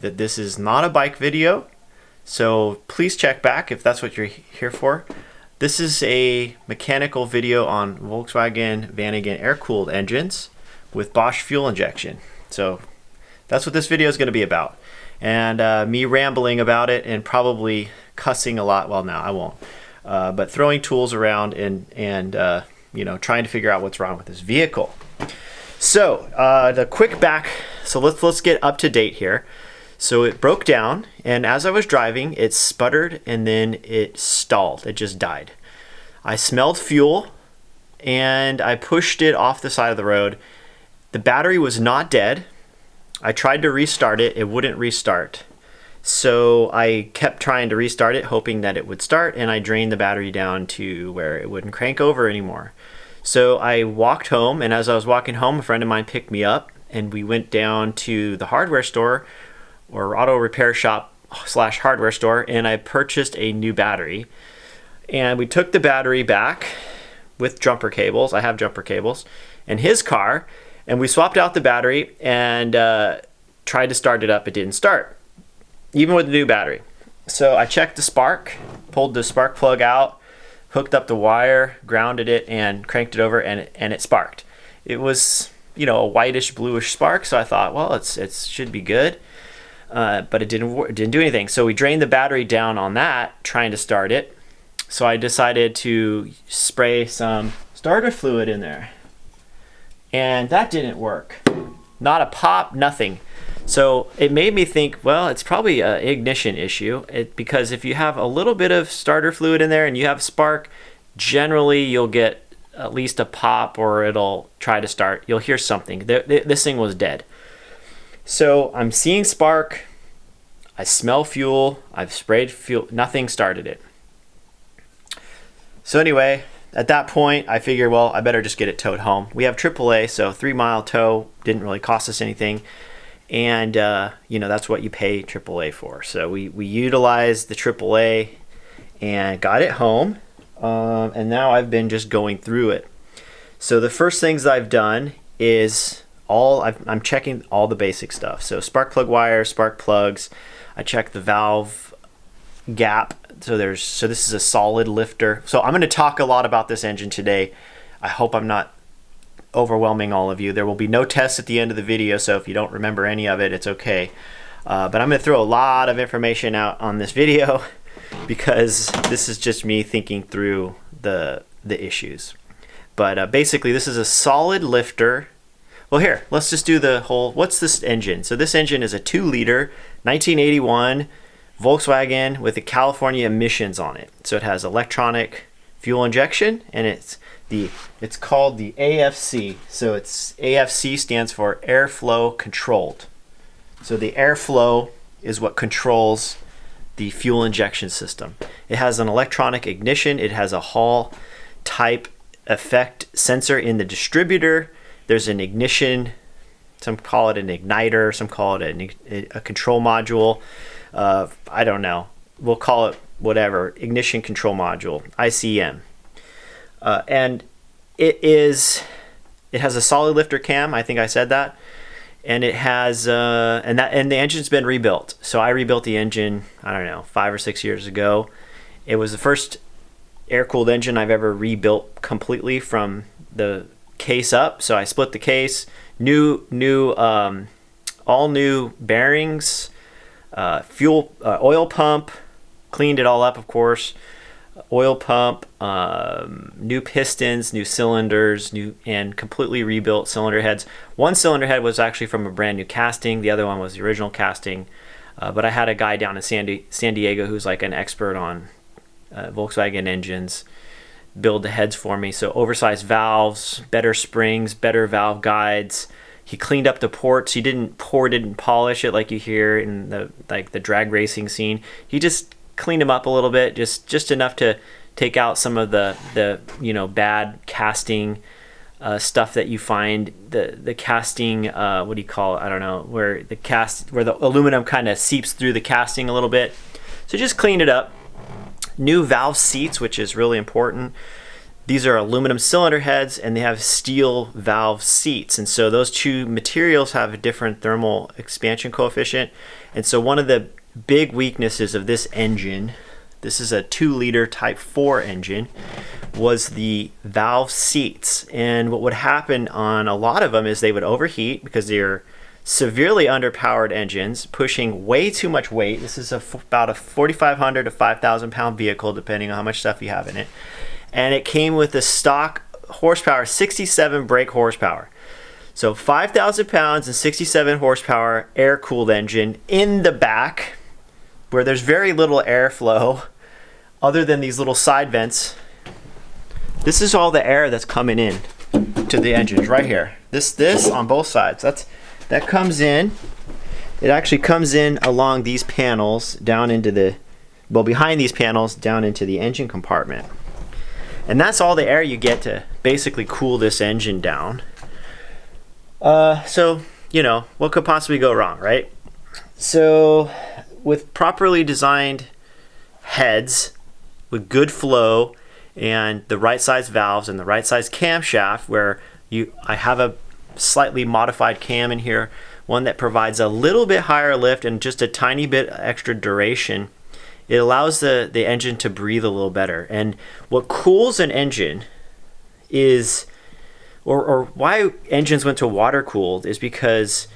that this is not a bike video, so please check back if that's what you're here for. This is a mechanical video on Volkswagen Vanagon air-cooled engines with Bosch fuel injection. So that's what this video is going to be about. And me rambling about it and probably cussing a lot. Well, no, I won't. But throwing tools around and you know, trying to figure out what's wrong with this vehicle. So the quick back. So let's get up to date here. So it broke down, and as I was driving, it sputtered and then it stalled. It just died. I smelled fuel, and I pushed it off the side of the road. The battery was not dead. I tried to restart it. It wouldn't restart. So I kept trying to restart it, hoping that it would start, and I drained the battery down to where it wouldn't crank over anymore. So I walked home, and as I was walking home, a friend of mine picked me up, and we went down to the hardware store, or auto repair shop / hardware store, and I purchased a new battery. And we took the battery back with jumper cables. I have jumper cables, and his car, and we swapped out the battery and tried to start it up. It didn't start, even with the new battery. So I checked the spark, pulled the spark plug out, hooked up the wire, grounded it, and cranked it over, and it sparked. It was, you know, a whitish bluish spark, so I thought, well, it should be good. But it didn't do anything. So we drained the battery down on that, trying to start it. So I decided to spray some starter fluid in there, and that didn't work. Not a pop, nothing. So it made me think, well, it's probably an ignition issue, because if you have a little bit of starter fluid in there and you have spark, generally you'll get at least a pop, or it'll try to start. You'll hear something. This thing was dead. So I'm seeing spark, I smell fuel, I've sprayed fuel, nothing started it. So anyway, at that point, I figured, well, I better just get it towed home. We have AAA, so 3-mile tow didn't really cost us anything. And, you know, that's what you pay AAA for. So we utilized the AAA and got it home. And now I've been just going through it. So the first things I've done is I'm checking all the basic stuff. So spark plug wires, spark plugs. I check the valve gap. So this is a solid lifter. So I'm going to talk a lot about this engine today. I hope I'm not overwhelming all of you. There will be no tests at the end of the video, so if you don't remember any of it, it's okay. But I'm going to throw a lot of information out on this video because this is just me thinking through the issues. But basically, this is a solid lifter. Well, here, let's just do the whole, what's this engine? So this engine is a 2-liter 1981 Volkswagen with the California emissions on it. So it has electronic fuel injection, and it's called the AFC. So it's AFC stands for airflow controlled. So the airflow is what controls the fuel injection system. It has an electronic ignition. It has a Hall type effect sensor in the distributor. There's an ignition, some call it an igniter, some call it a control module. I don't know. We'll call it whatever, ignition control module, ICM. And it has a solid lifter cam. I think I said that. And it has and the engine's been rebuilt. So I rebuilt the engine, I don't know, 5 or 6 years ago. It was the first air-cooled engine I've ever rebuilt completely from the case up. So I split the case, all new bearings, oil pump, cleaned it all up, of course. Oil pump, new pistons, new cylinders, and completely rebuilt cylinder heads. One cylinder head was actually from a brand new casting. The other one was the original casting. But I had a guy down in San Diego who's like an expert on Volkswagen engines build the heads for me. So oversized valves, better springs, better valve guides. He cleaned up the ports. He didn't polish it like you hear in the drag racing scene. He just cleaned them up a little bit, just enough to take out some of the bad casting stuff that you find. The casting, what do you call it? I don't know, where the aluminum kind of seeps through the casting a little bit. So just cleaned it up. New valve seats, which is really important. These are aluminum cylinder heads, and they have steel valve seats. And so those two materials have a different thermal expansion coefficient. And so one of the big weaknesses of this engine, this is a 2-liter Type 4 engine, was the valve seats. And what would happen on a lot of them is they would overheat because they're severely underpowered engines, pushing way too much weight. This is about a 4,500 to 5,000 pound vehicle, depending on how much stuff you have in it. And it came with a stock horsepower, 67 brake horsepower. So 5,000 pounds and 67 horsepower air-cooled engine in the back, where there's very little airflow other than these little side vents. This is all the air that's coming in to the engines right here. This on both sides. That comes in. It actually comes in along these panels down into behind these panels down into the engine compartment. And that's all the air you get to basically cool this engine down. So, what could possibly go wrong, right? So, with properly designed heads, with good flow, and the right size valves and the right size camshaft, where I have a slightly modified cam in here, one that provides a little bit higher lift and just a tiny bit extra duration. It allows the engine to breathe a little better. And what cools an engine is, or why engines went to water cooled, is because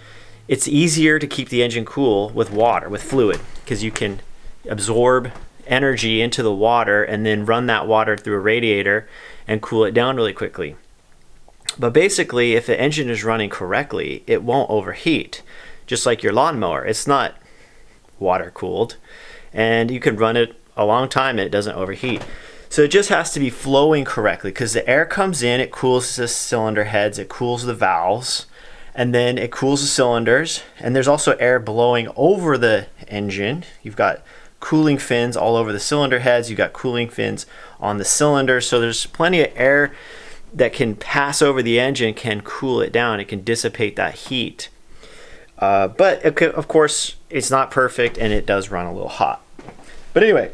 it's easier to keep the engine cool with water, with fluid, because you can absorb energy into the water and then run that water through a radiator and cool it down really quickly. But basically, if the engine is running correctly, it won't overheat. Just like your lawnmower, it's not water cooled, and you can run it a long time and it doesn't overheat. So it just has to be flowing correctly, because the air comes in, it cools the cylinder heads, it cools the valves, and then it cools the cylinders. And there's also air blowing over the engine. You've got cooling fins all over the cylinder heads, you've got cooling fins on the cylinders. So there's plenty of air that can pass over the engine, can cool it down, it can dissipate that heat. But of course, it's not perfect and it does run a little hot. But anyway,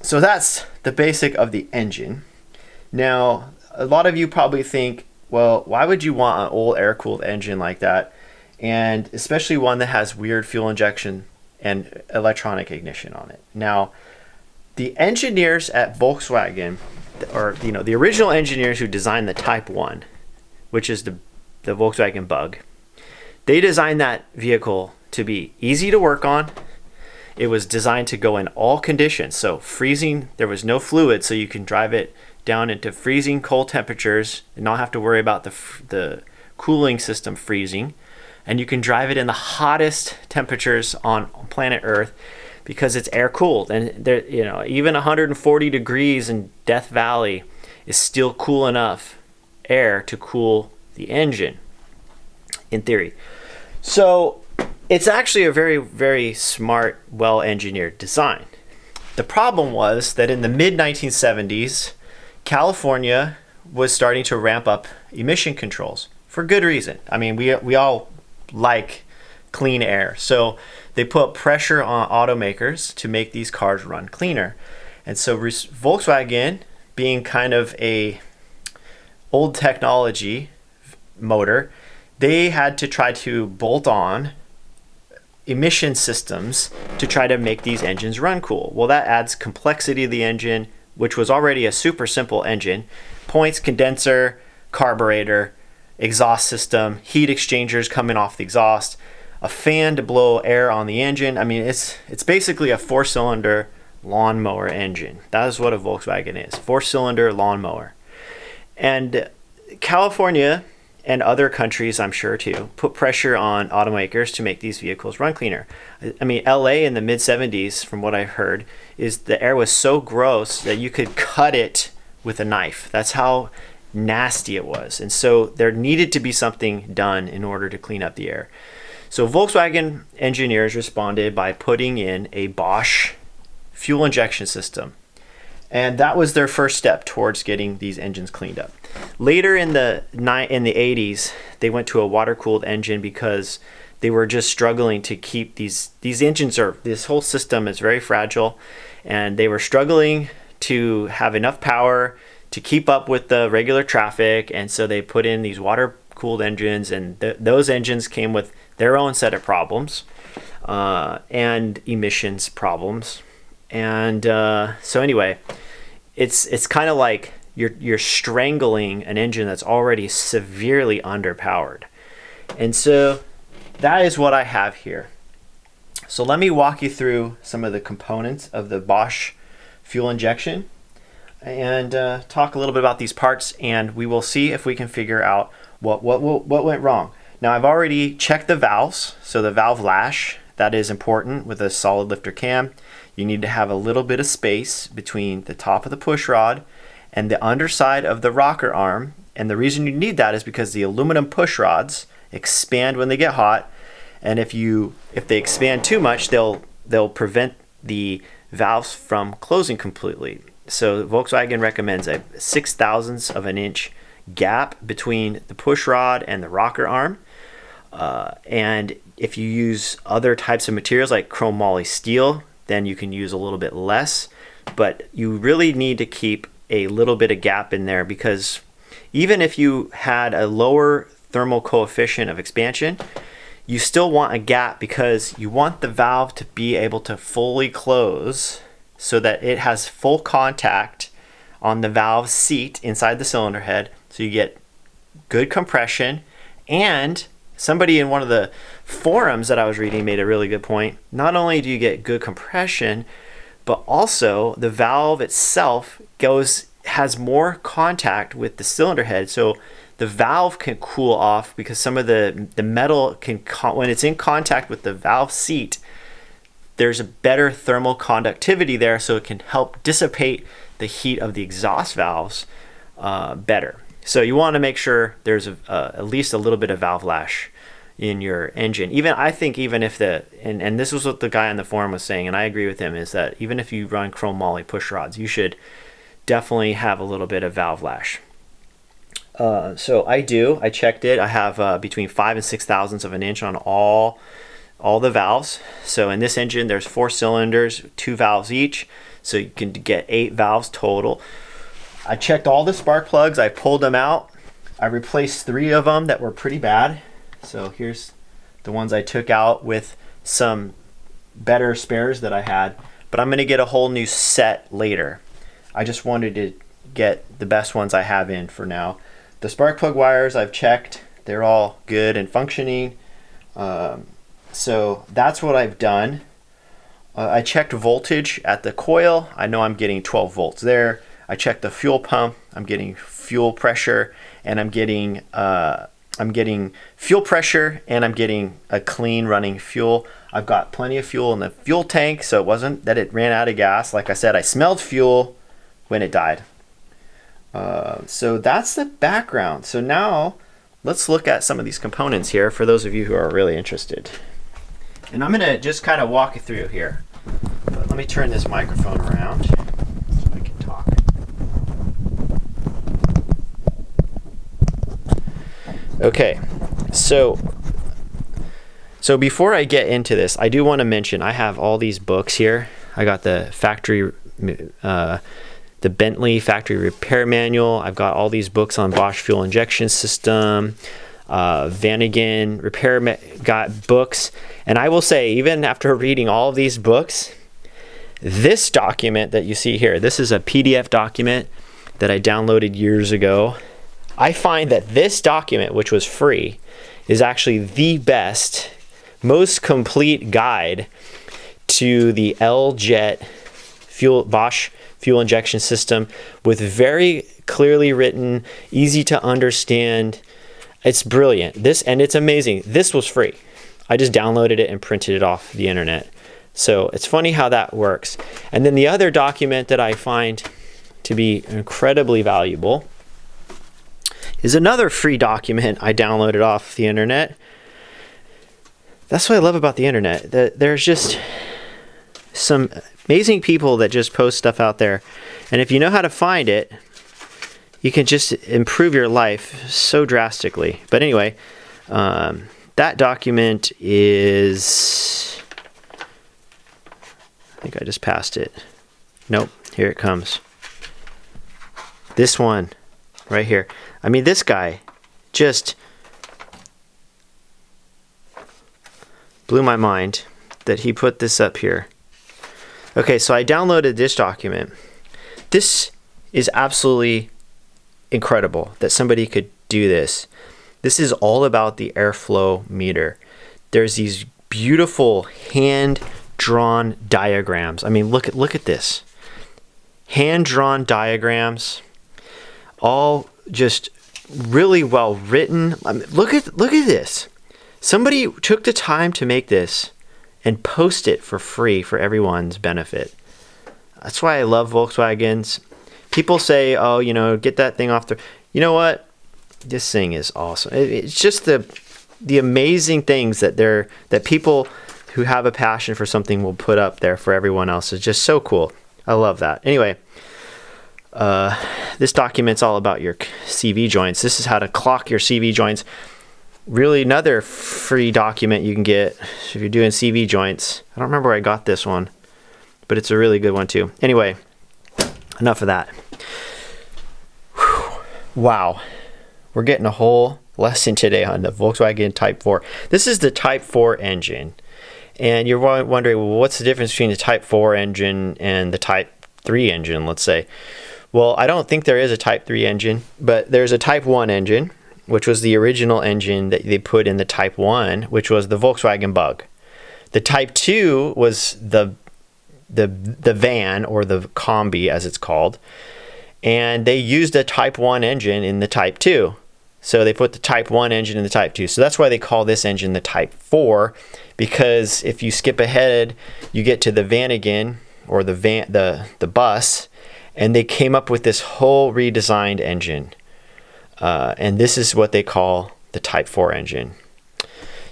so that's the basic of the engine. Now, a lot of you probably think, well, why would you want an old air-cooled engine like that? And especially one that has weird fuel injection and electronic ignition on it. Now, the engineers at Volkswagen, or the original engineers who designed the Type 1, which is the Volkswagen Bug, they designed that vehicle to be easy to work on. It was designed to go in all conditions. So freezing, there was no fluid, so you can drive it down into freezing cold temperatures and not have to worry about the cooling system freezing. And you can drive it in the hottest temperatures on planet Earth because it's air cooled. And there, even 140 degrees in Death Valley is still cool enough air to cool the engine, in theory. So it's actually a very, very smart, well-engineered design. The problem was that in the mid-1970s, California was starting to ramp up emission controls for good reason. I mean, we all like clean air. So they put pressure on automakers to make these cars run cleaner. And so Volkswagen, being kind of a old technology motor, they had to try to bolt on emission systems to try to make these engines run cool. Well, that adds complexity to the engine, which was already a super simple engine. Points, condenser, carburetor, exhaust system, heat exchangers coming off the exhaust, a fan to blow air on the engine. I mean, it's basically a 4-cylinder lawnmower engine. That is what a Volkswagen is, 4-cylinder lawnmower. And California and other countries, I'm sure too, put pressure on automakers to make these vehicles run cleaner. I mean, LA in the mid-70s, from what I've heard, is the air was so gross that you could cut it with a knife. That's how nasty it was. And so there needed to be something done in order to clean up the air. So Volkswagen engineers responded by putting in a Bosch fuel injection system. And that was their first step towards getting these engines cleaned up. Later in the 80s, they went to a water-cooled engine because they were just struggling to keep these engines this whole system is very fragile, and they were struggling to have enough power to keep up with the regular traffic, and so they put in these water-cooled engines, and those engines came with their own set of problems and emissions problems. And so anyway, it's kind of like you're strangling an engine that's already severely underpowered. And so that is what I have here. So let me walk you through some of the components of the Bosch fuel injection and talk a little bit about these parts, and we will see if we can figure out what went wrong. Now, I've already checked the valves. So the valve lash, that is important with a solid lifter cam. You need to have a little bit of space between the top of the push rod and the underside of the rocker arm. And the reason you need that is because the aluminum push rods expand when they get hot, and if they expand too much, they'll prevent the valves from closing completely. So Volkswagen recommends a 0.006 of an inch gap between the push rod and the rocker arm. And if you use other types of materials like chrome moly steel, then you can use a little bit less. But you really need to keep a little bit of gap in there, because even if you had a lower thermal coefficient of expansion, you still want a gap, because you want the valve to be able to fully close so that it has full contact on the valve seat inside the cylinder head, so you get good compression. And somebody in one of the forums that I was reading made a really good point. Not only do you get good compression, but also the valve itself has more contact with the cylinder head, so the valve can cool off, because some of the metal can, when it's in contact with the valve seat, there's a better thermal conductivity there, so it can help dissipate the heat of the exhaust valves better. So you want to make sure there's at least a little bit of valve lash in your engine. I think even if and this was what the guy on the forum was saying, and I agree with him, is that even if you run chrome moly push rods, you should definitely have a little bit of valve lash. So I checked it. I have between 5 and 6 thousandths of an inch on all the valves. So in this engine, there's 4 cylinders, 2 valves each, so you can get 8 valves total. I checked all the spark plugs. I pulled them out. I replaced 3 of them that were pretty bad. So here's the ones I took out with some better spares that I had, but I'm going to get a whole new set later. I just wanted to get the best ones I have in for now. The spark plug wires I've checked, they're all good and functioning. So that's what I've done. I checked voltage at the coil. I know I'm getting 12 volts there. I checked the fuel pump. I'm getting fuel pressure, and I'm getting fuel pressure, and I'm getting a clean running fuel. I've got plenty of fuel in the fuel tank, so it wasn't that it ran out of gas. Like I said, I smelled fuel when it died. So that's the background. So now let's look at some of these components here for those of you who are really interested. And I'm gonna just kind of walk you through here. But let me turn this microphone around so I can talk. Okay, so before I get into this, I do want to mention I have all these books here. I got the the Bentley factory repair manual. I've got all these books on Bosch fuel injection system, Vanagon repair got books. And I will say, even after reading all of these books, this document that you see here, this is a PDF document that I downloaded years ago. I find that this document, which was free, is actually the best, most complete guide to the L-Jet Bosch fuel injection system, with very clearly written, easy to understand. It's brilliant. And it's amazing. This was free. I just downloaded it and printed it off the internet. So it's funny how that works. And then the other document that I find to be incredibly valuable is another free document I downloaded off the internet. That's what I love about the internet. There's just some amazing people that just post stuff out there. And if you know how to find it, you can just improve your life so drastically. But anyway, that document is, I think I just passed it. Nope, here it comes. This one right here. I mean, this guy just blew my mind that he put this up here. Okay, so I downloaded this document. This is absolutely incredible that somebody could do this. This is all about the airflow meter. There's these beautiful hand-drawn diagrams. I mean, look at this. Hand-drawn diagrams, all just really well written. I mean, look at this. Somebody took the time to make this and post it for free for everyone's benefit. That's why I love Volkswagens. People say, oh, you know, get that thing off the... You know what? This thing is awesome. It's just the amazing things that people who have a passion for something will put up there for everyone else. It's just so cool. I love that. Anyway, this document's all about your CV joints. This is how to clock your CV joints. Really, another free document you can get if you're doing CV joints. I don't remember where I got this one, but it's a really good one too. Anyway, enough of that. Whew. Wow. We're getting a whole lesson today on the Volkswagen Type 4. This is the Type 4 engine. And you're wondering, well, what's the difference between the Type 4 engine and the Type 3 engine, let's say? Well, I don't think there is a Type 3 engine, but there's a Type 1 engine, which was the original engine that they put in the Type 1, which was the Volkswagen Bug. The Type 2 was the van, or the Combi as it's called, and they used a Type 1 engine in the Type 2. So they put the Type 1 engine in the Type 2. So that's why they call this engine the Type 4, because if you skip ahead, you get to the Vanagon, or the bus, and they came up with this whole redesigned engine. And this is what they call the Type 4 engine.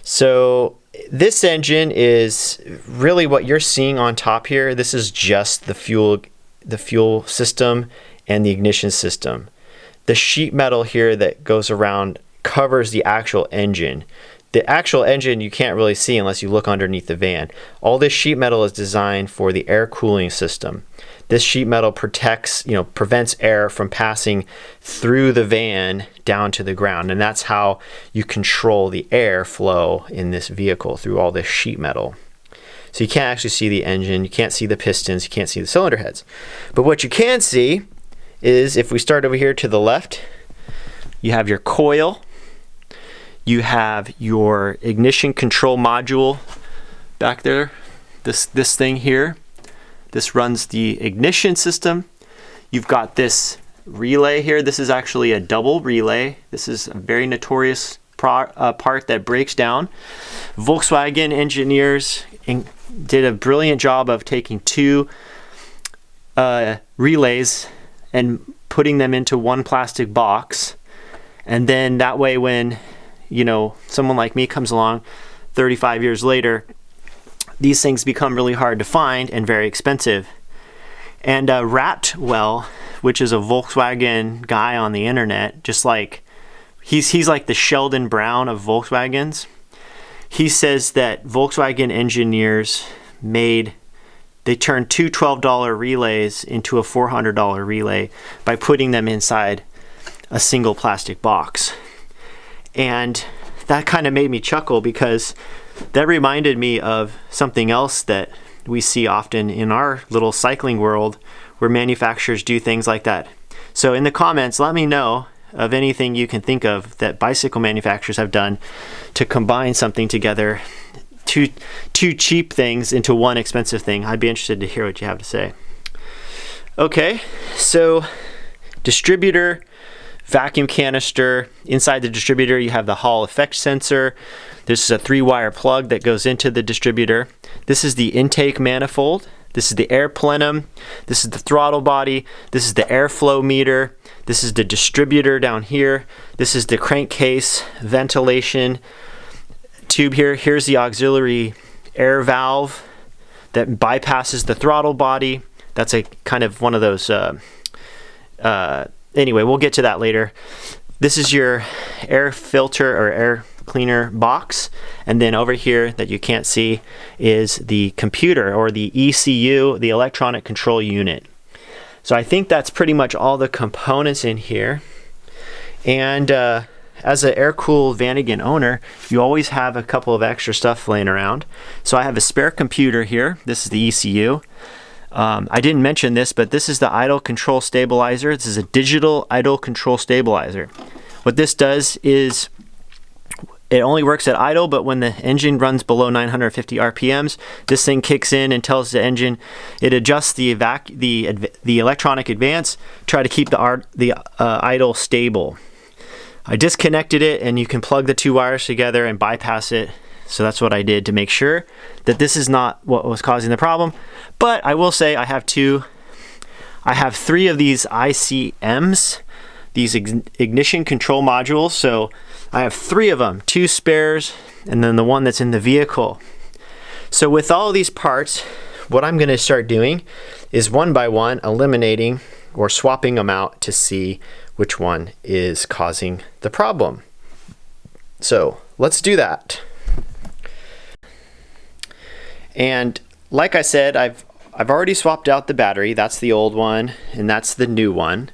So this engine is really what you're seeing on top here. This is just the fuel system and the ignition system. The sheet metal here that goes around covers the actual engine. The actual engine you can't really see unless you look underneath the van. All this sheet metal is designed for the air cooling system. This sheet metal prevents air from passing through the van down to the ground, and that's how you control the air flow in this vehicle, through all this sheet metal. So you can't actually see the engine, you can't see the pistons, you can't see the cylinder heads. But what you can see is, if we start over here to the left, you have your coil, you have your ignition control module back there, this thing here. This runs the ignition system. You've got this relay here. This is actually a double relay. This is a very notorious part that breaks down. Volkswagen engineers did a brilliant job of taking two relays and putting them into one plastic box. And then that way, when someone like me comes along 35 years later, these things become really hard to find and very expensive. And Ratwell, which is a Volkswagen guy on the internet, just like he's like the Sheldon Brown of Volkswagens. He says that Volkswagen engineers turned two $12 relays into a $400 relay by putting them inside a single plastic box. And that kind of made me chuckle, because that reminded me of something else that we see often in our little cycling world, where manufacturers do things like that. So in the comments, let me know of anything you can think of that bicycle manufacturers have done to combine something together, two cheap things into one expensive thing. I'd be interested to hear what you have to say. Okay, so distributor, vacuum canister. Inside the distributor, you have the Hall effect sensor. This is a 3-wire plug that goes into the distributor. This is the intake manifold. This is the air plenum. This is the throttle body. This is the airflow meter. This is the distributor down here. This is the crankcase ventilation tube here. Here's the auxiliary air valve that bypasses the throttle body. That's a kind of one of those anyway, we'll get to that later. This is your air filter or air cleaner box, and then over here that you can't see is the computer, or the ECU, the electronic control unit. So I think that's pretty much all the components in here. And as an air-cooled Vanagon owner, you always have a couple of extra stuff laying around. So I have a spare computer here. This is the ECU. I didn't mention this, but this is the idle control stabilizer. This is a digital idle control stabilizer. What this does is it only works at idle, but when the engine runs below 950 RPMs, this thing kicks in and tells the engine, it adjusts the electronic advance, try to keep the idle stable. I disconnected it, and you can plug the two wires together and bypass it. So that's what I did to make sure that this is not what was causing the problem. But I will say I have three of these ICMs, these ignition control modules. So I have three of them, two spares, and then the one that's in the vehicle. So with all of these parts, what I'm going to start doing is one by one eliminating or swapping them out to see which one is causing the problem. So let's do that. And like I said, I've already swapped out the battery. That's the old one, and that's the new one.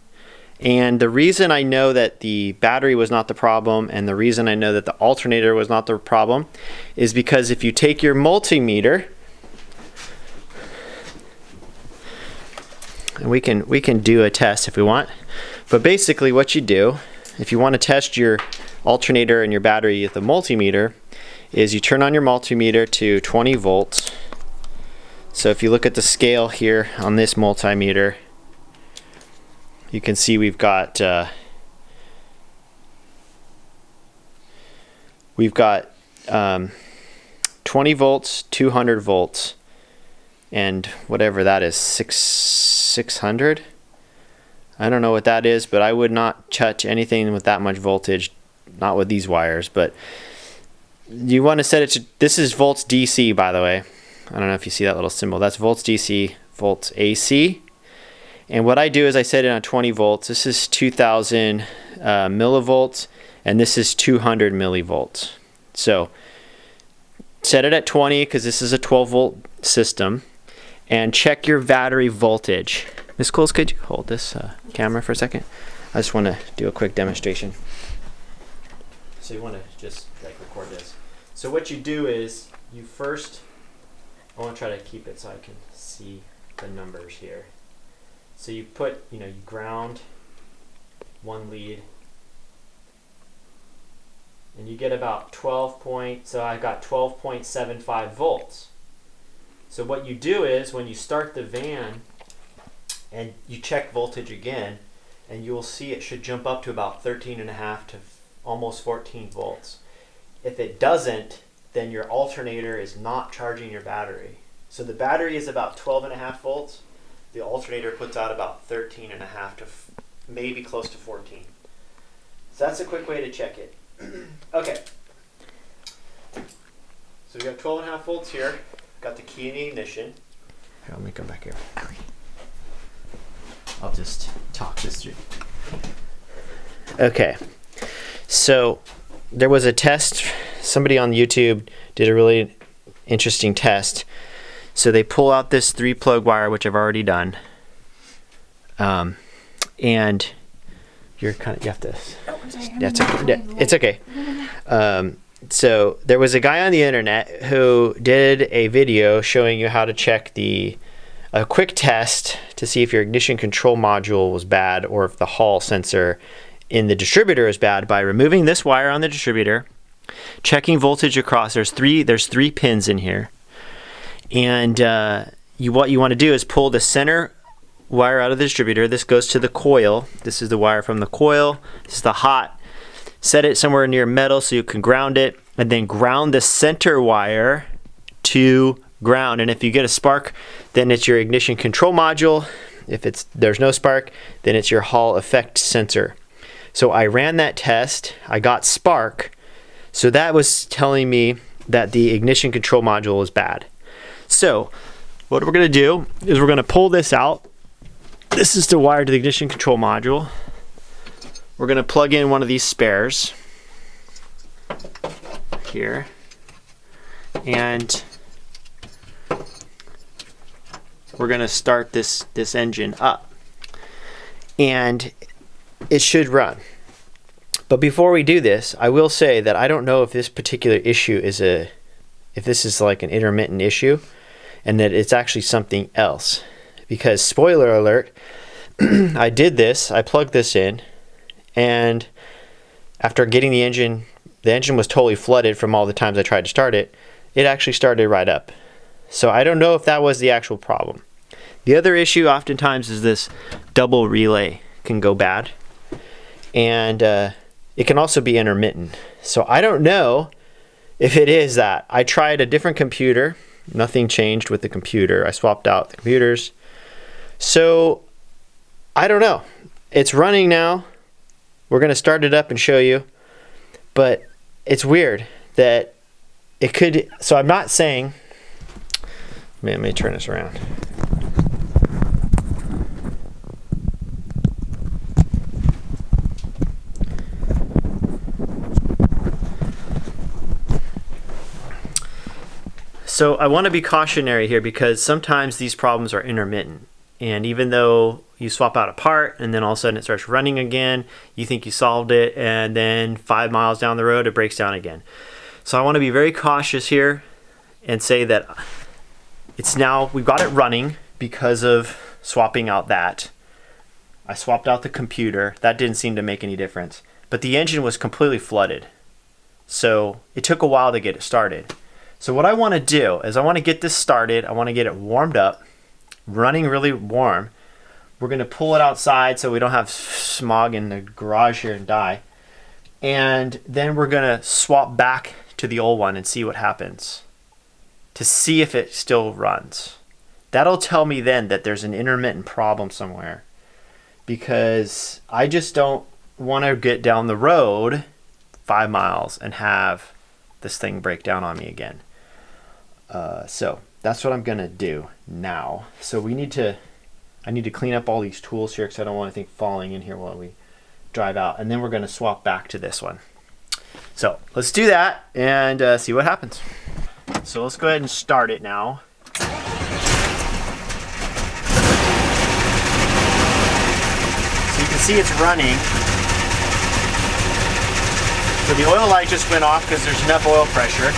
And the reason I know that the battery was not the problem and the reason I know that the alternator was not the problem is because if you take your multimeter, and we can do a test if we want, but basically what you do, if you want to test your alternator and your battery with the multimeter, is you turn on your multimeter to 20 volts. So if you look at the scale here on this multimeter, you can see we've got 20 volts, 200 volts, and whatever that is, 600. I don't know what that is, but I would not touch anything with that much voltage, not with these wires. But you want to set it to, this is volts DC, by the way. I don't know if you see that little symbol. That's volts DC, volts AC. And what I do is I set it on 20 volts. This is 2000 millivolts, and this is 200 millivolts. So set it at 20 because this is a 12 volt system, and check your battery voltage. Miss Coles, could you hold this camera for a second? I just want to do a quick demonstration. So you want to just like record this. So what you do is you first, I want to try to keep it so I can see the numbers here. So you put, you ground one lead, and you get about 12 so I got 12.75 volts. So what you do is when you start the van and you check voltage again, and you will see it should jump up to about 13.5 to almost 14 volts. If it doesn't, then your alternator is not charging your battery. So the battery is about 12.5 volts. The alternator puts out about 13.5 to maybe close to 14. So that's a quick way to check it. Okay. So we got 12.5 volts here. Got the key in the ignition. Here, let me come back here. I'll just talk this through. Okay. So there was a test. Somebody on YouTube did a really interesting test. So they pull out this 3-plug wire, which I've already done, and you have to. Oh, I'm sorry. It's okay. So there was a guy on the internet who did a video showing you how to check a quick test to see if your ignition control module was bad or if the Hall sensor in the distributor is bad by removing this wire on the distributor, checking voltage across. There's three pins in here. And what you want to do is pull the center wire out of the distributor. This goes to the coil. This is the wire from the coil. This is the hot. Set it somewhere near metal so you can ground it, and then ground the center wire to ground. And if you get a spark, then it's your ignition control module. If there's no spark, then it's your Hall effect sensor. So I ran that test. I got spark. So that was telling me that the ignition control module was bad. So what we're going to do is we're going to pull this out. This is the wire to the ignition control module. We're going to plug in one of these spares here, and we're going to start this engine up. and it should run. But before we do this, I will say that I don't know if this particular issue is if this is like an intermittent issue and that it's actually something else. Because spoiler alert, I did this, I plugged this in, and after getting the engine was totally flooded from all the times I tried to start it. It actually started right up. So I don't know if that was the actual problem. The other issue oftentimes is this double relay can go bad. And it can also be intermittent. So I don't know if it is that. I tried a different computer. Nothing changed with the computer. I swapped out the computers. So I don't know. It's running now. We're going to start it up and show you. But it's weird that it could. So I'm not saying. Let me turn this around. So I want to be cautionary here because sometimes these problems are intermittent. And even though you swap out a part and then all of a sudden it starts running again, you think you solved it, and then 5 miles down the road it breaks down again. So I want to be very cautious here and say that we've got it running because of swapping out that. I swapped out the computer. That didn't seem to make any difference. But the engine was completely flooded. So it took a while to get it started. So what I want to do is I want to get this started. I want to get it warmed up, running really warm. We're going to pull it outside so we don't have smog in the garage here and die. And then we're going to swap back to the old one and see what happens to see if it still runs. That'll tell me then that there's an intermittent problem somewhere, because I just don't want to get down the road 5 miles and have this thing break down on me again. So that's what I'm gonna do now. So I need to clean up all these tools here because I don't want anything falling in here while we drive out. And then we're gonna swap back to this one. So let's do that and see what happens. So let's go ahead and start it now. So you can see it's running. So the oil light just went off because there's enough oil pressure.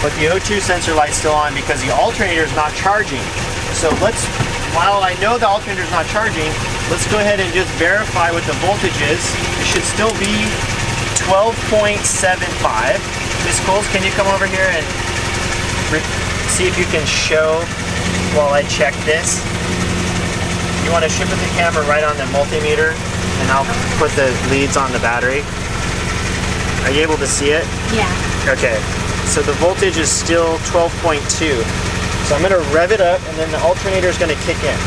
But the O2 sensor light's still on because the alternator is not charging. So while I know the alternator is not charging, let's go ahead and just verify what the voltage is. It should still be 12.75. Miss Coles, can you come over here and see if you can show while I check this? You want to shift the camera right on the multimeter and I'll put the leads on the battery. Are you able to see it? Yeah. Okay. So the voltage is still 12.2. So I'm going to rev it up and then the alternator is going to kick in.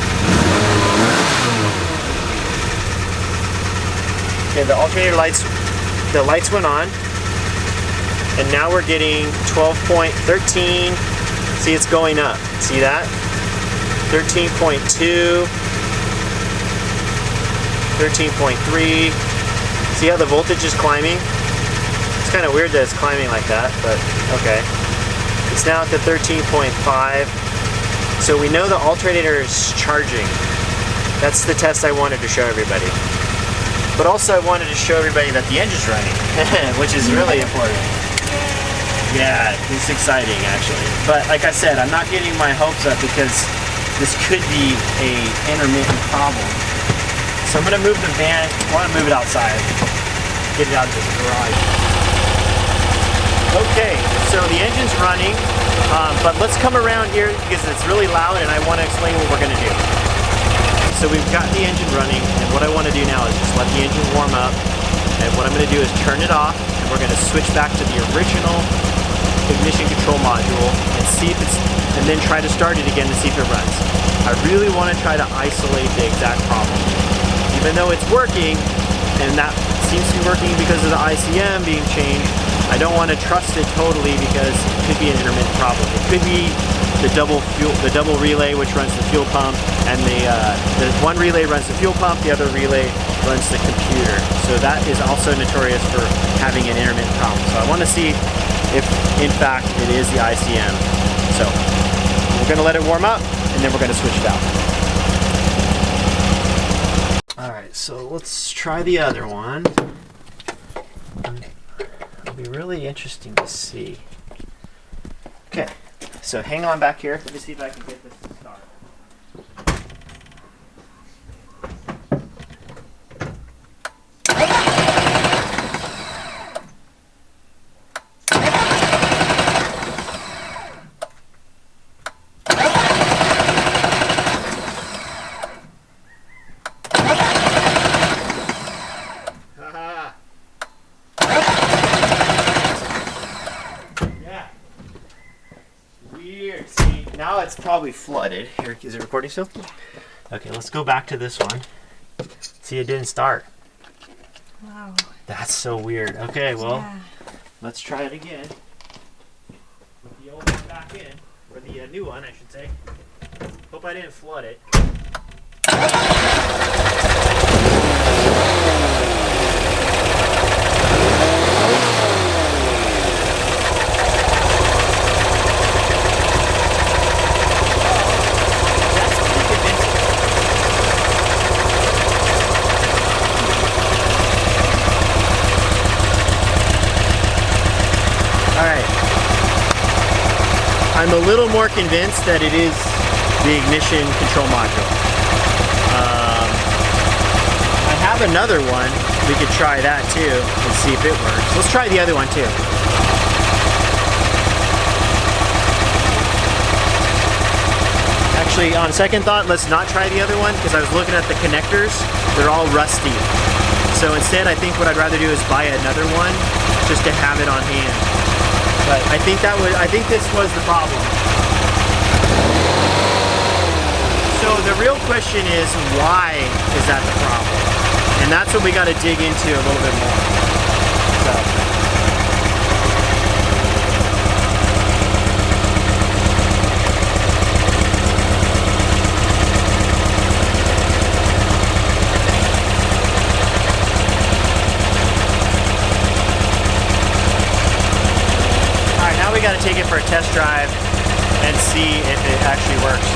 Okay, the alternator lights went on. And now we're getting 12.13. See, it's going up. See that? 13.2. 13.3. See how the voltage is climbing? It's kind of weird that it's climbing like that, but okay. It's now at the 13.5. So we know the alternator is charging. That's the test I wanted to show everybody. But also I wanted to show everybody that the engine's running, which is really important. Yeah, it's exciting actually. But like I said, I'm not getting my hopes up because this could be a intermittent problem. So I'm gonna move the van, I wanna move it outside. Get it out of the garage. Okay, so the engine's running, but let's come around here because it's really loud and I want to explain what we're going to do. So we've got the engine running, and what I want to do now is just let the engine warm up, and what I'm going to do is turn it off, and we're going to switch back to the original ignition control module and see if and then try to start it again to see if it runs. I really want to try to isolate the exact problem. Even though it's working, and that seems to be working because of the ICM being changed, I don't want to trust it totally because it could be an intermittent problem. It could be the double relay which runs the fuel pump, and the one relay runs the fuel pump, the other relay runs the computer. So that is also notorious for having an intermittent problem. So I want to see if in fact it is the ICM. So we're going to let it warm up and then we're going to switch it out. All right, so let's try the other one. It'll be really interesting to see. Okay, so hang on back here. Let me see if I can get this to start. Weird. See, now it's probably flooded. Here, is it recording still? Yeah. Okay, let's go back to this one. See, it didn't start. Wow. That's so weird. Okay, well, Yeah. let's try it again. Put the old one back in, or the new one, I should say. Hope I didn't flood it. I'm a little more convinced that it is the ignition control module. I have another one. We could try that too and see if it works. Let's try the other one too. Actually, on second thought, let's not try the other one because I was looking at the connectors. They're all rusty. So instead, I think what I'd rather do is buy another one just to have it on hand. But I think this was the problem. So the real question is, why is that the problem? And that's what we got to dig into a little bit more. So. We got to take it for a test drive and see if it actually works.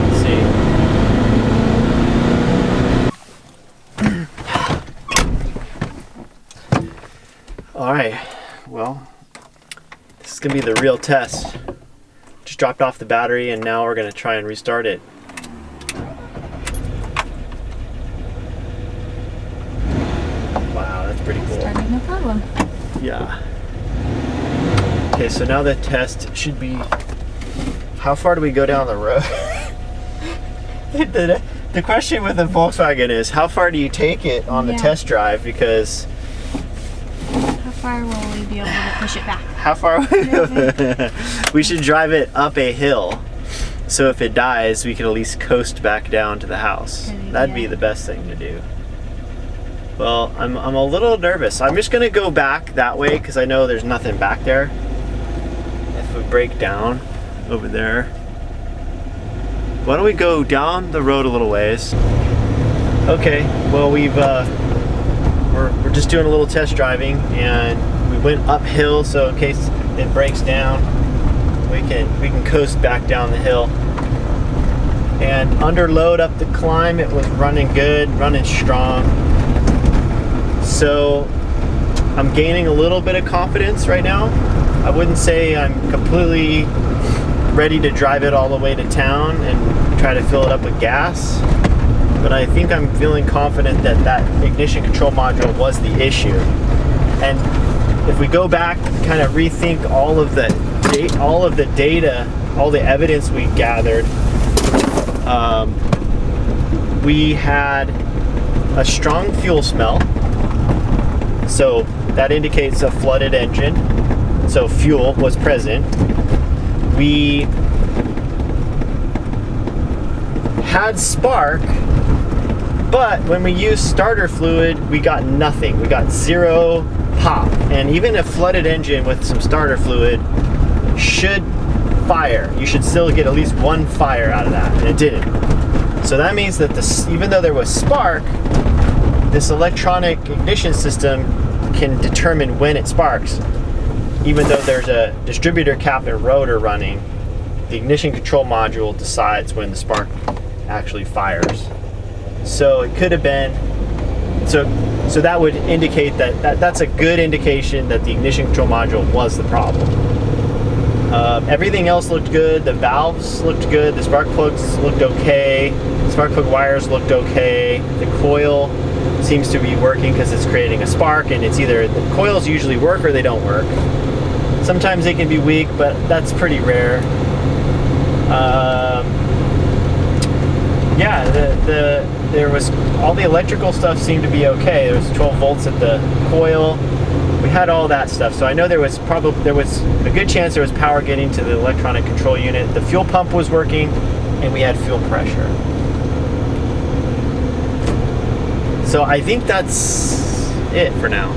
Let's see. All right, well, this is gonna be the real test. Just dropped off the battery and now we're gonna try and restart it. Pretty cool. Started, no problem. Yeah. Okay, so now the test should be, how far do we go down the road? the question with the Volkswagen is, how far do you take it on the test drive? Because how far will we be able to push it back? How far? We should drive it up a hill. So if it dies, we can at least coast back down to the house. That'd be the best thing to do. Well, I'm a little nervous. I'm just gonna go back that way because I know there's nothing back there. If we break down over there. Why don't we go down the road a little ways? Okay, well we're just doing a little test driving and we went uphill, so in case it breaks down, we can coast back down the hill. And under load up the climb, it was running good, running strong. So I'm gaining a little bit of confidence right now. I wouldn't say I'm completely ready to drive it all the way to town and try to fill it up with gas, but I think I'm feeling confident that that ignition control module was the issue. And if we go back and kind of rethink all of the data, all the evidence we gathered, we had a strong fuel smell. So that indicates a flooded engine. So fuel was present. We had spark, but when we used starter fluid, we got nothing. We got zero pop. And even a flooded engine with some starter fluid should fire. You should still get at least one fire out of that, and it didn't. So that means that even though there was spark, this electronic ignition system can determine when it sparks. even though there's a distributor cap and rotor running, the ignition control module decides when the spark actually fires. So it could have been, so that would indicate that's a good indication that the ignition control module was the problem. Everything else looked good. The valves looked good. The spark plugs looked okay. The spark plug wires looked okay. The coil seems to be working because it's creating a spark, and it's either the coils usually work or they don't work. Sometimes they can be weak, but that's pretty rare. Yeah, there was all the electrical stuff seemed to be okay. There was 12 volts at the coil. We had all that stuff, so I know there was a good chance there was power getting to the electronic control unit. The fuel pump was working, and we had fuel pressure. So I think that's it for now.